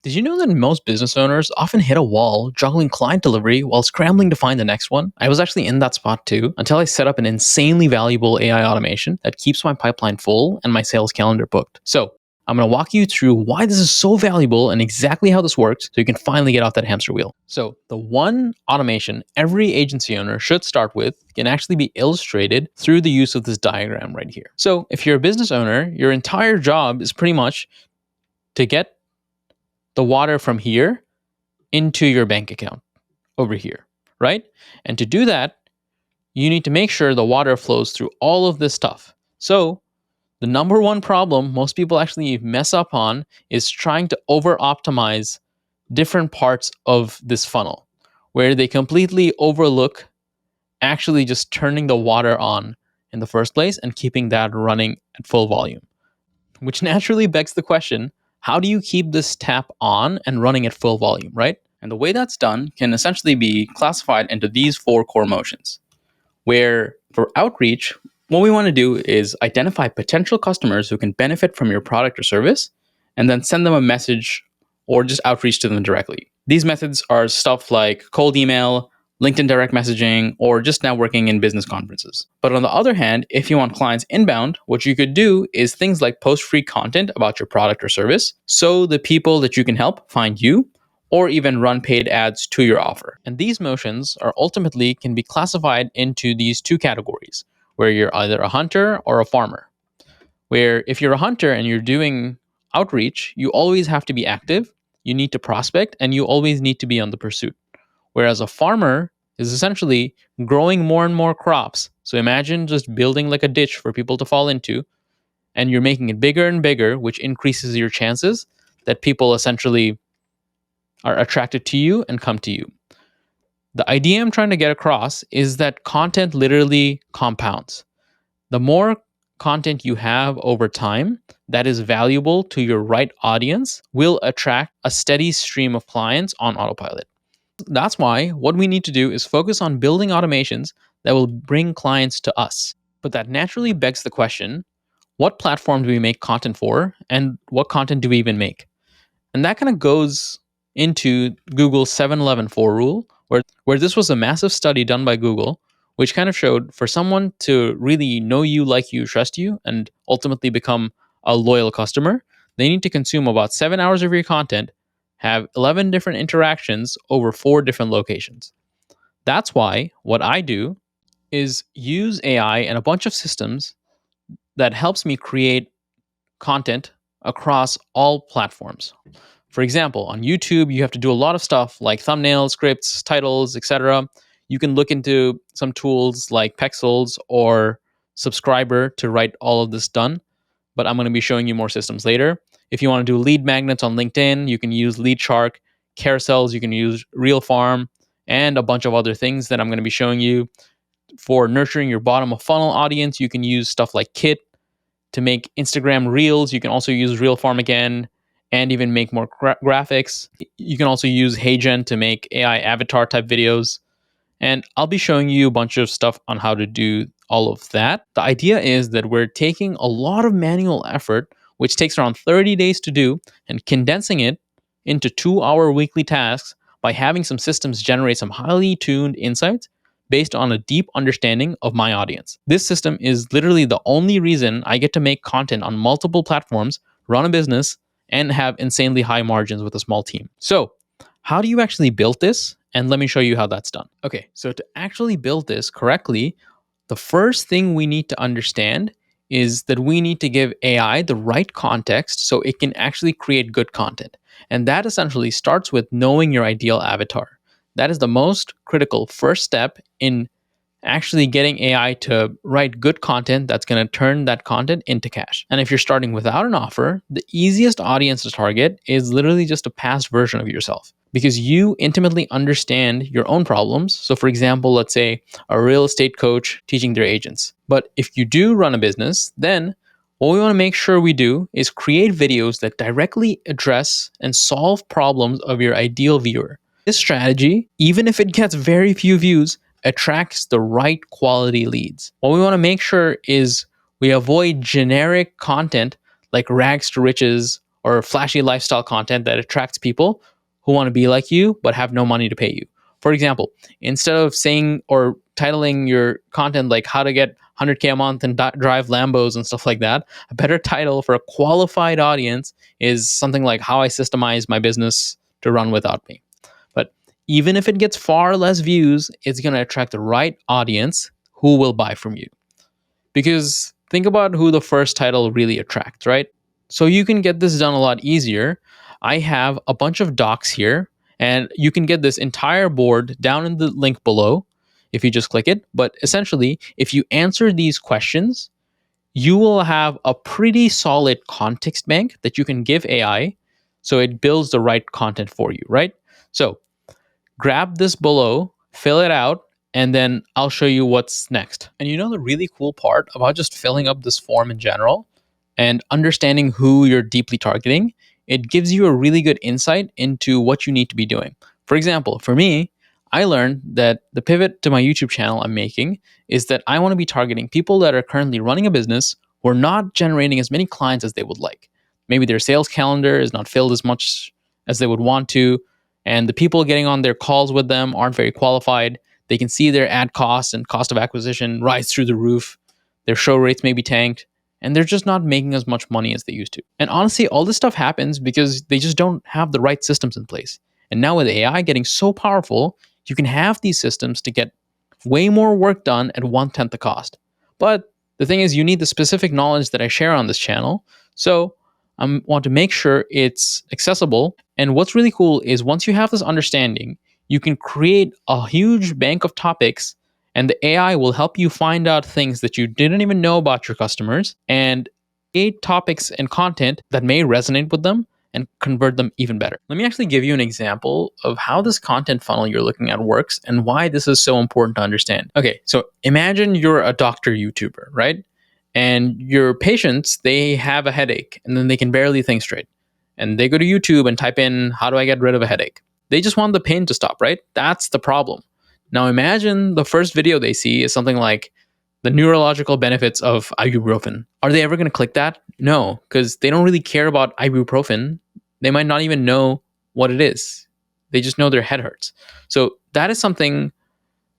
Did you know that most business owners often hit a wall juggling client delivery while scrambling to find the next one? I was actually in that spot too until I set up an insanely valuable AI automation that keeps my pipeline full and my sales calendar booked. So, I'm going to walk you through why this is so valuable and exactly how this works so you can finally get off that hamster wheel. So, the one automation every agency owner should start with can actually be illustrated through the use of this diagram right here. So, if you're a business owner, your entire job is pretty much to get the water from here into your bank account over here, right? And to do that, you need to make sure the water flows through all of this stuff. So, the number one problem most people actually mess up on is trying to over optimize different parts of this funnel, where they completely overlook actually just turning the water on in the first place and keeping that running at full volume. Which naturally begs the question, how do you keep this tap on and running at full volume, right? And the way that's done can essentially be classified into these four core motions, where for outreach, what we want to do is identify potential customers who can benefit from your product or service, and then send them a message or just outreach to them directly. These methods are stuff like cold email, LinkedIn direct messaging, or just networking in business conferences. But on the other hand, if you want clients inbound, what you could do is things like post free content about your product or service, so the people that you can help find you, or even run paid ads to your offer. And these motions are ultimately can be classified into these two categories, where you're either a hunter or a farmer. Where if you're a hunter and you're doing outreach, you always have to be active, you need to prospect, and you always need to be on the pursuit. Whereas a farmer is essentially growing more and more crops. So imagine just building like a ditch for people to fall into, and you're making it bigger and bigger, which increases your chances that people essentially are attracted to you and come to you. The idea I'm trying to get across is that content literally compounds. The more content you have over time that is valuable to your right audience will attract a steady stream of clients on autopilot. That's why what we need to do is focus on building automations that will bring clients to us. But that naturally begs the question, what platform do we make content for, and what content do we even make? And that kind of goes into Google's 7-11-4 rule, where this was a massive study done by Google, which kind of showed for someone to really know you, like you, trust you, and ultimately become a loyal customer, they need to consume about 7 hours of your content, have 11 different interactions over 4 different locations. That's why what I do is use AI and a bunch of systems that helps me create content across all platforms. For example, on YouTube, you have to do a lot of stuff like thumbnails, scripts, titles, etc. You can look into some tools like Pexels or Subscriber to write all of this done, but I'm going to be showing you more systems later. If you want to do lead magnets on LinkedIn, you can use LeadShark, carousels, you can use RealFarm, and a bunch of other things that I'm going to be showing you. For nurturing your bottom of funnel audience, you can use stuff like Kit. To make Instagram Reels, you can also use RealFarm again and even make more graphics. You can also use HeyGen to make AI avatar type videos. And I'll be showing you a bunch of stuff on how to do all of that. The idea is that we're taking a lot of manual effort, which takes around 30 days to do, and condensing it into 2-hour weekly tasks by having some systems generate some highly tuned insights based on a deep understanding of my audience. This system is literally the only reason I get to make content on multiple platforms, run a business, and have insanely high margins with a small team. So, how do you actually build this? And let me show you how that's done. Okay, so to actually build this correctly, the first thing we need to understand is that we need to give AI the right context so it can actually create good content. And that essentially starts with knowing your ideal avatar. That is the most critical first step in actually getting AI to write good content that's going to turn that content into cash. And if you're starting without an offer, the easiest audience to target is literally just a past version of yourself because you intimately understand your own problems. So, for example, let's say a real estate coach teaching their agents. But if you do run a business, then what we want to make sure we do is create videos that directly address and solve problems of your ideal viewer. This strategy, even if it gets very few views, attracts the right quality leads. What we want to make sure is we avoid generic content like rags to riches or flashy lifestyle content that attracts people who want to be like you but have no money to pay you. For example, instead of saying or titling your content like how to get 100K a month and drive Lambos and stuff like that, a better title for a qualified audience is something like how I systemize my business to run without me. But even if it gets far less views, it's going to attract the right audience who will buy from you. Because think about who the first title really attracts, right? So you can get this done a lot easier. I have a bunch of docs here, and you can get this entire board down in the link below if you just click it. But essentially, if you answer these questions, you will have a pretty solid context bank that you can give AI so it builds the right content for you, right? So grab this below, fill it out, and then I'll show you what's next. And you know the really cool part about just filling up this form in general and understanding who you're deeply targeting, it gives you a really good insight into what you need to be doing. For example, for me, I learned that the pivot to my YouTube channel I'm making is that I want to be targeting people that are currently running a business who are not generating as many clients as they would like. Maybe their sales calendar is not filled as much as they would want to, and the people getting on their calls with them aren't very qualified. They can see their ad costs and cost of acquisition rise through the roof. Their show rates may be tanked, and they're just not making as much money as they used to. And honestly, all this stuff happens because they just don't have the right systems in place. And now with AI getting so powerful, you can have these systems to get way more work done at 1/10 the cost. But the thing is, you need the specific knowledge that I share on this channel. So I want to make sure it's accessible. And what's really cool is once you have this understanding, you can create a huge bank of topics, and the AI will help you find out things that you didn't even know about your customers and create topics and content that may resonate with them and convert them even better. Let me actually give you an example of how this content funnel you're looking at works and why this is so important to understand. Okay, so imagine you're a doctor YouTuber, right? And your patients, they have a headache and then they can barely think straight. And they go to YouTube and type in, how do I get rid of a headache? They just want the pain to stop, right? That's the problem. Now imagine the first video they see is something like the neurological benefits of ibuprofen. Are they ever going to click that? No, because they don't really care about ibuprofen. They might not even know what it is. They just know their head hurts. So that is something,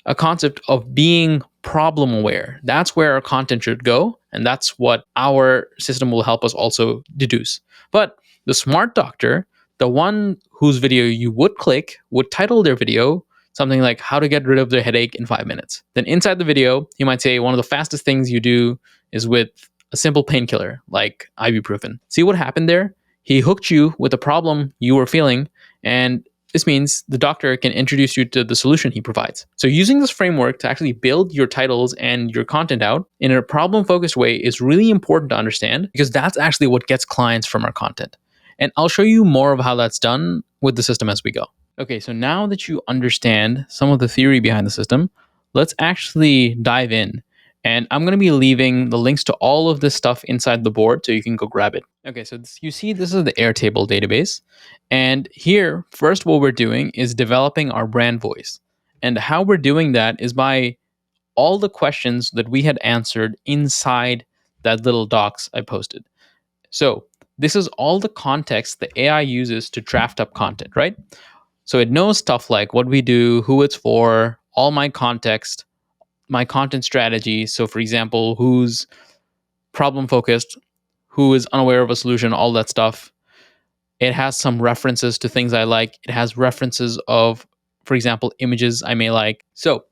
a concept of being problem aware. That's where our content should go. And that's what our system will help us also deduce. But the smart doctor, the one whose video you would click, would title their video something like how to get rid of the headache in 5 minutes. Then inside the video, you might say one of the fastest things you do is with a simple painkiller like ibuprofen. See what happened there? He hooked you with a problem you were feeling, and this means the doctor can introduce you to the solution he provides. So using this framework to actually build your titles and your content out in a problem-focused way is really important to understand because that's actually what gets clients from our content. And I'll show you more of how that's done with the system as we go. Okay, so now that you understand some of the theory behind the system, let's actually dive in. And I'm going to be leaving the links to all of this stuff inside the board so you can go grab it. Okay, so you see this is the Airtable database. And here, first what we're doing is developing our brand voice. And how we're doing that is by all the questions that we had answered inside that little docs I posted. So this is all the context the AI uses to draft up content, right? So it knows stuff like what we do, who it's for, all my context, my content strategy. So for example, who's problem focused, who is unaware of a solution, all that stuff. It has some references to things I like. It has references of, for example, images I may like. So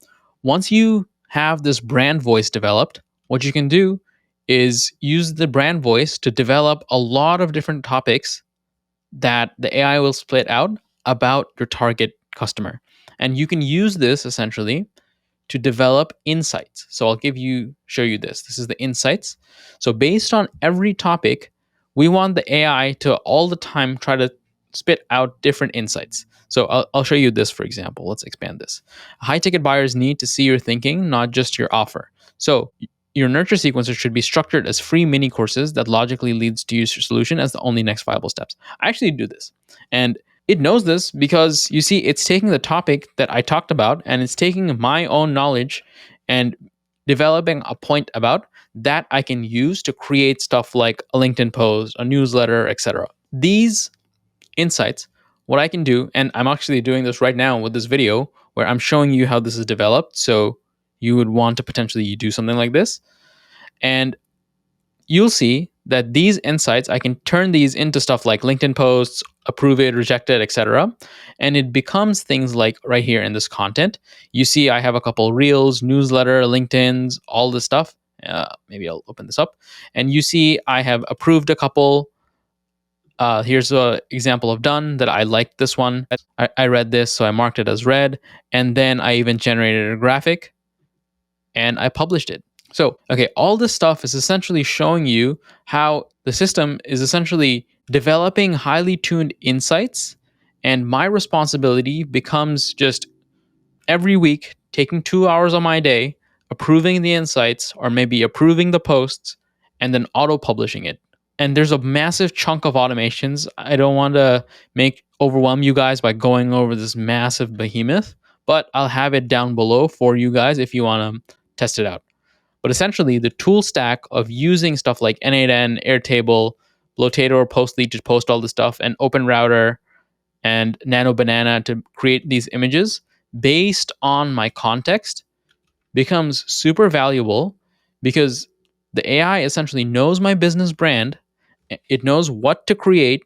once you have this brand voice developed, what you can do is use the brand voice to develop a lot of different topics that the AI will split out about your target customer. And you can use this essentially to develop insights. So I'll show you this. This is the insights. So based on every topic, we want the AI to all the time try to spit out different insights. So I'll show you this, for example. Let's expand this. High ticket buyers need to see your thinking, not just your offer. So your nurture sequencer should be structured as free mini courses that logically leads to use your solution as the only next viable steps. I actually do this. And it knows this because you see, it's taking the topic that I talked about and it's taking my own knowledge and developing a point about that I can use to create stuff like a LinkedIn post, a newsletter, etc. These insights, what I can do, and I'm actually doing this right now with this video where I'm showing you how this is developed. So you would want to potentially do something like this. And you'll see that these insights, I can turn these into stuff like LinkedIn posts, approve it, reject it, etc. And it becomes things like right here in this content. You see, I have a couple reels, newsletter, LinkedIn's, all this stuff. Maybe I'll open this up. And you see, I have approved a couple. Here's an example of done that I liked this one. I read this, so I marked it as read. And then I even generated a graphic and I published it. So, okay, all this stuff is essentially showing you how the system is essentially developing highly tuned insights. And my responsibility becomes just every week taking 2 hours of my day, approving the insights or maybe approving the posts, and then auto publishing it. And there's a massive chunk of automations. I don't want to make overwhelm you guys by going over this massive behemoth, but I'll have it down below for you guys if you want to test it out. But essentially, the tool stack of using stuff like N8N, Airtable, Blotator, Postly to post all this stuff, and Open Router and Nano Banana to create these images based on my context becomes super valuable because the AI essentially knows my business brand. It knows what to create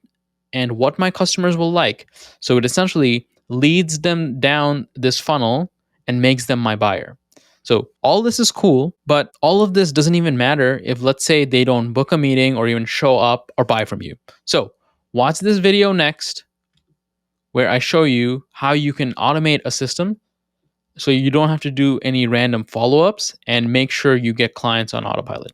and what my customers will like. So it essentially leads them down this funnel and makes them my buyer. So all this is cool, but all of this doesn't even matter if, let's say, they don't book a meeting or even show up or buy from you. So watch this video next where I show you how you can automate a system so you don't have to do any random follow-ups and make sure you get clients on autopilot.